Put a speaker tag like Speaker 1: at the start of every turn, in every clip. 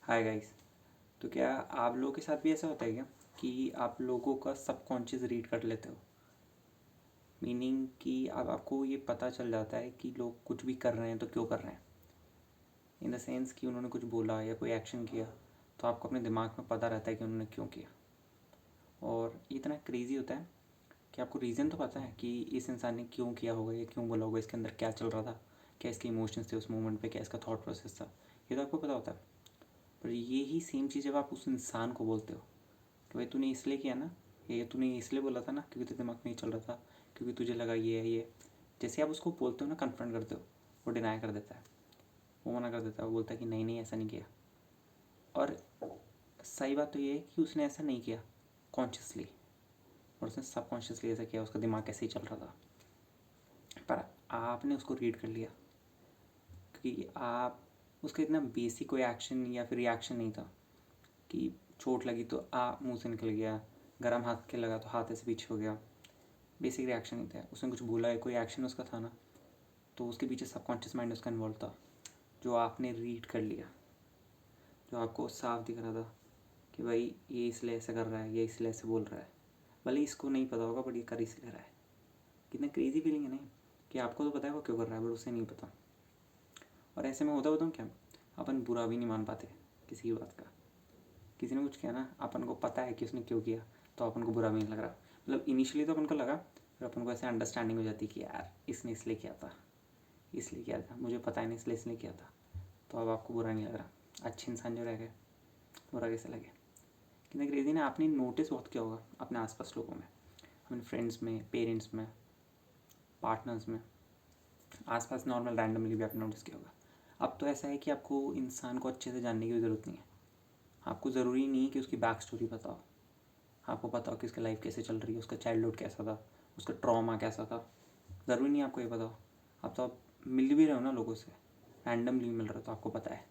Speaker 1: Hi guys. तो क्या आप लोगों के साथ भी ऐसा होता है क्या कि आप लोगों का सबकॉन्शियस रीड कर लेते हो? मीनिंग कि अब आपको ये पता चल जाता है कि लोग कुछ भी कर रहे हैं तो क्यों कर रहे हैं। इन द सेंस कि उन्होंने कुछ बोला या कोई एक्शन किया तो आपको अपने दिमाग में पता रहता है कि उन्होंने क्यों किया। और ये इतना क्रेज़ी होता है कि आपको रीज़न तो पता है कि इस इंसान ने क्यों किया होगा या क्यों बोला होगा, इसके अंदर क्या चल रहा था, क्या इसके इमोशंस थे उस मोमेंट पे, क्या इसका थॉट प्रोसेस था। ये तो आपको पता होता है। पर ये ही सेम चीज़ जब आप उस इंसान को बोलते हो कि भाई तूने इसलिए किया ना, ये तूने इसलिए बोला था ना क्योंकि तेरे दिमाग में ये चल रहा था, क्योंकि तुझे लगा ये है ये। जैसे आप उसको बोलते हो ना, कन्फ्रंट करते हो, वो डिनाई कर देता है, वो मना कर देता है, वो बोलता है कि नहीं नहीं ऐसा नहीं किया। और सही बात तो ये है कि उसने ऐसा नहीं किया कॉन्शियसली, और उसने सबकॉन्शियसली ऐसा किया, उसका दिमाग ऐसे ही चल रहा था। पर आपने उसको रीड कर लिया क्योंकि आप उसका इतना बेसिक कोई एक्शन या फिर रिएक्शन नहीं था कि चोट लगी तो मुंह से निकल गया, गर्म हाथ के लगा तो हाथ ऐसे पीछे हो गया। बेसिक रिएक्शन नहीं था, उसने कुछ बोला है, कोई एक्शन उसका था ना, तो उसके पीछे सबकॉन्शियस माइंड उसका इन्वॉल्व था, जो आपने रीड कर लिया, जो आपको साफ दिख रहा था कि भाई ये इसलिए ऐसा कर रहा है, ये इसलिए ऐसे बोल रहा है, भले इसको नहीं पता होगा बट ये कर इसलिए रहा है। कितना क्रेजी फीलिंग है नहीं कि आपको तो पता है वो क्यों कर रहा है बट उसे नहीं पता। और ऐसे में होता बताऊँ क्या, अपन बुरा भी नहीं मान पाते किसी की बात का। किसी ने कुछ किया ना, अपन को पता है कि उसने क्यों किया, तो अपन को बुरा भी नहीं लग रहा। मतलब इनिशियली तो अपन को लगा, फिर अपन को ऐसे अंडरस्टैंडिंग हो जाती कि यार इसने इसलिए किया था, इसलिए किया था, मुझे पता ही नहीं इसलिए किया था। तो अब आपको बुरा नहीं लग रहा, अच्छे इंसान जो रह गए, बुरा कैसे लगे। कितना क्रेजी ना। आपने नोटिस बहुत किया होगा अपने आसपास लोगों में, अपने फ्रेंड्स में, पेरेंट्स में, पार्टनर्स में, आसपास नॉर्मल रैंडमली भी आपने नोटिस किया होगा। अब तो ऐसा है कि आपको इंसान को अच्छे से जानने की भी ज़रूरत नहीं है। आपको ज़रूरी नहीं है कि उसकी बैक स्टोरी पता हो, आपको पता हो कि उसकी लाइफ कैसे चल रही है, उसका चाइल्डहुड कैसा था, उसका ट्रॉमा कैसा था। ज़रूरी नहीं आपको ये पता हो। अब तो आप मिल भी रहे हो ना लोगों से, रैंडमली मिल रहे हो, तो आपको पता है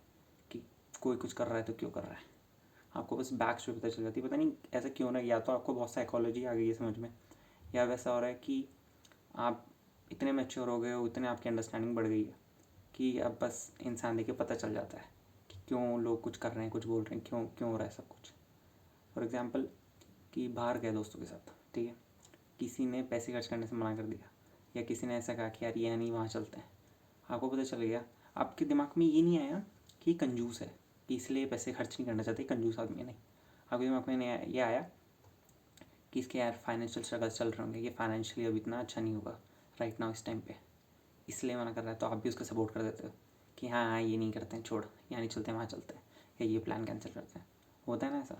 Speaker 1: कि कोई कुछ कर रहा है तो क्यों कर रहा है। आपको बस बैक स्टोरी पता चल जाती है। पता नहीं ऐसा क्यों ना, या तो आपको बहुत साइकोलॉजी आ गई है समझ में, या वैसा हो रहा है कि आप इतने मैच्योर हो गए हो, इतने आपकी अंडरस्टैंडिंग बढ़ गई है कि अब बस इंसान देख के पता चल जाता है कि क्यों लोग कुछ कर रहे हैं, कुछ बोल रहे हैं, क्यों क्यों हो रहा है सब कुछ। फॉर एग्ज़ाम्पल कि बाहर गए दोस्तों के साथ, ठीक है, किसी ने पैसे खर्च करने से मना कर दिया, या किसी ने ऐसा कहा कि यार ये नहीं वहाँ चलते हैं, आपको पता चल गया। आपके दिमाग में ये नहीं आया कि ये कंजूस है, कि इसलिए पैसे खर्च नहीं करना चाहते, कंजूस आदमी है, नहीं। आपके दिमाग में नहीं ये आया कि इसके यार फाइनेंशियल स्ट्रगल्स चल रहे होंगे, ये फाइनेंशियली अभी इतना अच्छा नहीं होगा राइट नाउ इस टाइम पे, इसलिए मना कर रहा है। तो आप भी उसका सपोर्ट कर देते हो कि हाँ हाँ ये नहीं करते हैं, छोड़, यहाँ नहीं चलते वहाँ चलते हैं, या ये प्लान कैंसिल करते हैं। होता है ना ऐसा।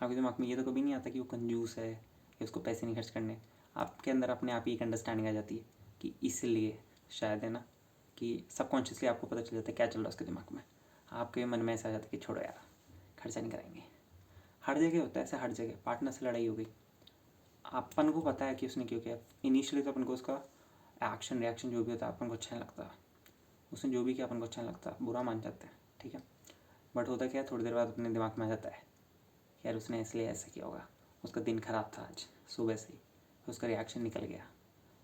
Speaker 1: आपके दिमाग में ये तो कभी नहीं आता कि वो कंजूस है या उसको पैसे नहीं खर्च करने। आपके अंदर अपने आप ही एक अंडरस्टैंडिंग आ जाती है कि इसलिए शायद, है ना, कि सबकॉन्शियसली आपको पता चल जाता है क्या चल रहा है उसके दिमाग में। आपके मन में ऐसा आ जाता है कि छोड़ो यार, खर्चा नहीं कराएंगे। हर जगह होता है ऐसा, हर जगह पार्टनर से लड़ाई हो गई, अपन को पता है कि उसने क्यों किया। इनिशियली तो अपन को उसका एक्शन रिएक्शन जो भी होता है अपन को अच्छा नहीं लगता, उसने जो भी किया अपन को अच्छा नहीं लगता, बुरा मान जाते हैं, ठीक है। बट होता क्या है, थोड़ी देर बाद अपने दिमाग में आ जाता है यार उसने इसलिए ऐसा किया होगा, उसका दिन ख़राब था आज सुबह से ही, उसका रिएक्शन निकल गया,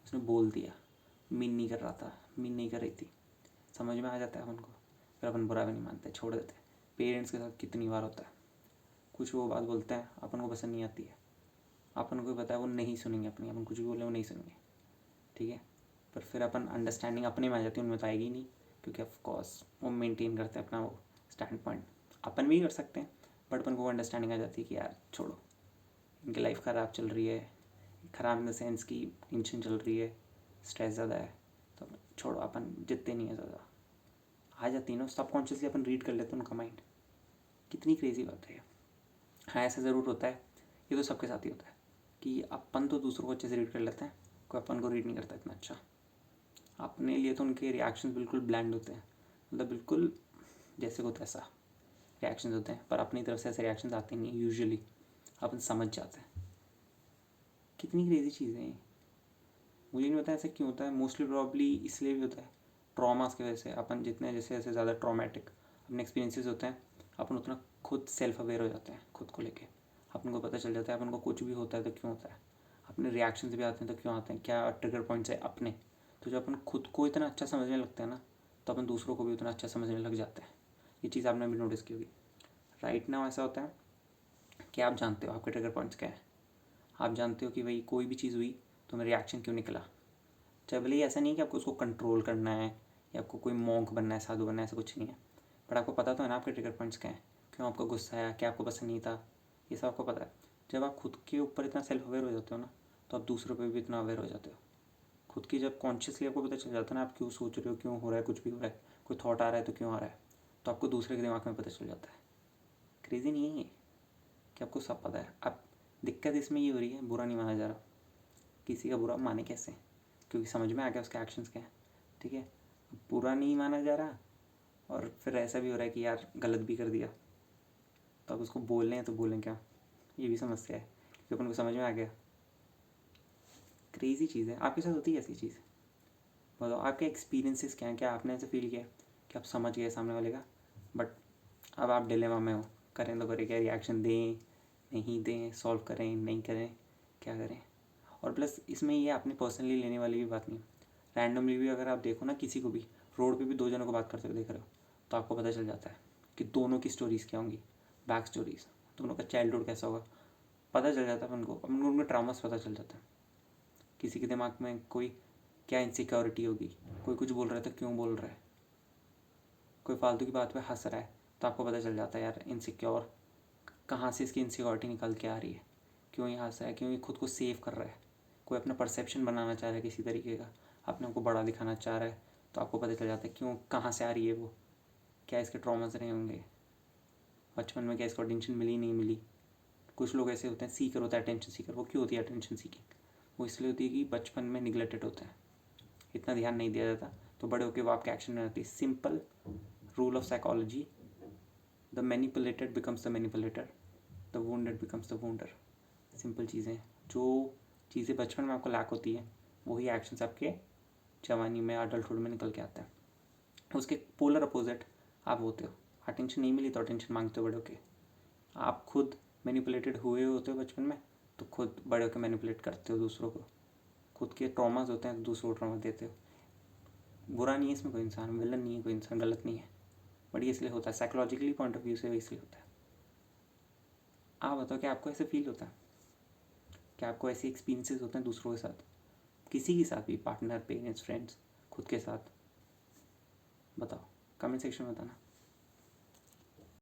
Speaker 1: उसने बोल दिया, मीन नहीं कर रहा था, मीन नहीं कर रही थी, समझ में आ जाता है अपन को। फिर अपन बुरा भी नहीं मानते, छोड़ देते हैं। पेरेंट्स के साथ कितनी बार होता है, कुछ वो बात बोलते हैं अपन को पसंद नहीं आती है, अपन को भी पता है वो नहीं सुनेंगे अपनी, अपन कुछ भी बोले वो नहीं सुनेंगे, ठीक है। पर फिर अपन अंडरस्टैंडिंग अपने में आ जाती है, उनमें तो आएगी नहीं, क्योंकि ऑफकोर्स वो मेंटेन करते हैं अपना वो स्टैंड पॉइंट। अपन भी कर सकते हैं बट अपन को अंडरस्टैंडिंग आ जाती है कि यार छोड़ो, इनकी लाइफ ख़राब चल रही है, ख़राब इन द सेंस की टेंशन चल रही है, स्ट्रेस ज़्यादा है, तो छोड़ो, अपन जितने नहीं है ज़्यादा। आ जाती है ना, सबकॉन्शियसली अपन रीड कर लेते हैं उनका माइंड। कितनी क्रेजी बात है। हाँ ऐसा ज़रूर होता है, ये तो सबके साथ ही होता है कि अपन तो दूसरों को अच्छे से रीड कर लेते हैं, कोई अपन को रीड नहीं करता इतना अच्छा। अपने लिए तो उनके रिएक्शन बिल्कुल ब्लैंड होते हैं, मतलब बिल्कुल जैसे को तैसा रिएक्शन होते हैं, पर अपनी तरफ से ऐसे रिएक्शन आते नहीं यूजुअली, अपन समझ जाते हैं। कितनी क्रेजी चीज़ें हैं। मुझे नहीं पता ऐसा क्यों होता है, मोस्टली प्रॉब्ली इसलिए भी होता है ट्रॉमास की वजह से। अपन जितने जैसे जैसे ज़्यादा ट्रॉमेटिक अपने एक्सपीरियंसेस होते हैं, अपन उतना खुद सेल्फ अवेयर हो जाते हैं खुद को लेके। अपन को पता चल जाता है अपन को कुछ भी होता है तो क्यों होता है, अपने रिएक्शंस भी आते हैं तो क्यों आते हैं, क्या ट्रिगर पॉइंट्स है अपने। तो जब अपन खुद को इतना अच्छा समझने लगते हैं ना, तो अपन दूसरों को भी उतना अच्छा समझने लग जाते हैं। ये चीज़ आपने भी नोटिस की होगी। राइट नाउ ऐसा होता है कि आप जानते हो आपके ट्रिगर पॉइंट्स क्या है, आप जानते हो कि भाई कोई भी चीज़ हुई तो मेरा रिएक्शन क्यों निकला। चाहे भले ही ऐसा नहीं है कि आपको उसको कंट्रोल करना है या आपको कोई मॉन्क बनना है, साधु बनना है, ऐसा कुछ नहीं है, बट आपको पता तो है ना आपके ट्रिगर पॉइंट्स क्या हैं, क्यों आपको गुस्सा आया, क्या आपको पसंद नहीं था, ये सब आपको पता है। जब आप खुद के ऊपर इतना सेल्फ अवेयर हो जाते हो ना, तो आप दूसरों पर भी इतना अवेयर हो जाते हो। खुद की जब कॉन्शियसली आपको पता चल जाता है ना आप क्यों सोच रहे हो, क्यों हो रहा है, कुछ भी हो रहा है, कोई थॉट आ रहा है तो क्यों आ रहा है, तो आपको दूसरे के दिमाग में पता चल जाता है। क्रेजी नहीं है ये कि आपको सब पता है। अब दिक्कत इसमें ये हो रही है, बुरा नहीं माना जा रहा, किसी का बुरा माने कैसे, क्योंकि समझ में आ गया उसके एक्शंस क्या हैं, ठीक है। बुरा नहीं माना जा रहा और फिर ऐसा भी हो रहा है कि यार गलत भी कर दिया, तो अब उसको बोल रहे हैं तो बोलें क्या, ये भी समस्या है, क्योंकि अपन को समझ में आ गया। क्रेजी चीज़ है। आपके साथ होती है ऐसी चीज़? बताओ आपके एक्सपीरियंसेस क्या हैं, क्या आपने ऐसे फील किया कि आप समझ गए सामने वाले का, बट अब आप डिलेमा में हो, करें तो करें क्या, रिएक्शन दें नहीं दें, सॉल्व करें नहीं करें, क्या करें। और प्लस इसमें ये आपने पर्सनली लेने वाली भी बात नहीं, रैंडमली भी अगर आप देखो ना, किसी को भी रोड पे भी दो जनों को बात करते हुए देख रहे हो, तो आपको पता चल जाता है कि दोनों की स्टोरीज़ क्या होंगी, बैक स्टोरीज, दोनों का चाइल्डहुड कैसा होगा, पता चल जाता है अपन को, अपन को उनके ट्रामास पता चल जाता है। किसी के दिमाग में कोई क्या इनसिक्योरिटी होगी, कोई कुछ बोल रहा है तो क्यों बोल रहा है, कोई फालतू की बात पे हंस रहा है, तो आपको पता चल जाता है यार इनसिक्योर, कहाँ से इसकी इनसिक्योरिटी निकल के आ रही है, क्यों ये हंस रहा है, क्यों ये खुद को सेव कर रहा है, कोई अपना परसेप्शन बनाना चाह रहा है किसी तरीके का, अपने को बड़ा दिखाना चाह रहा है, तो आपको पता चल जाता है क्यों, कहाँ से आ रही है वो, क्या इसके ट्रॉमास रहे होंगे, बचपन में क्या इसको अटेंशन मिली नहीं मिली। कुछ लोग ऐसे होते हैं, सीकर होता है, अटेंशन सीकर। वो क्यों होती है अटेंशन सीकिंग? वो इसलिए होती है कि बचपन में निगलेक्टेड होता है, इतना ध्यान नहीं दिया जाता, तो बड़े होकर वो आपके एक्शन में आती है। Simple rule of psychology, the manipulated becomes the manipulator, the wounded becomes the wounder. Simple चीज़ें, जो चीज़ें बचपन में आपको लैक होती है वही एक्शंस आपके जवानी में, अडल्टहुड में निकल के आता है। उसके पोलर अपोजिट आप होते हो, अटेंशन नहीं मिली तो अटेंशन मांगते हो बड़े होके, आप खुद मैनिपुलेटेड हुए होते हो बचपन में, तो खुद बड़े होकर मैनिपुलेट करते हो दूसरों को, खुद के ट्रॉमास होते हैं तो दूसरों को ट्रॉमा देते हो। बुरा नहीं है इसमें कोई इंसान, विलन नहीं है कोई इंसान, गलत नहीं है, बट ये इसलिए होता है, साइकोलॉजिकली पॉइंट ऑफ व्यू से इसलिए होता है। आप बताओ कि आपको ऐसे फील होता है, क्या आपको ऐसे एक्सपीरियंसेस होते हैं दूसरों के साथ, किसी के साथ भी, पार्टनर, पेरेंट्स, फ्रेंड्स, खुद के साथ? बताओ, कमेंट सेक्शन में बताना।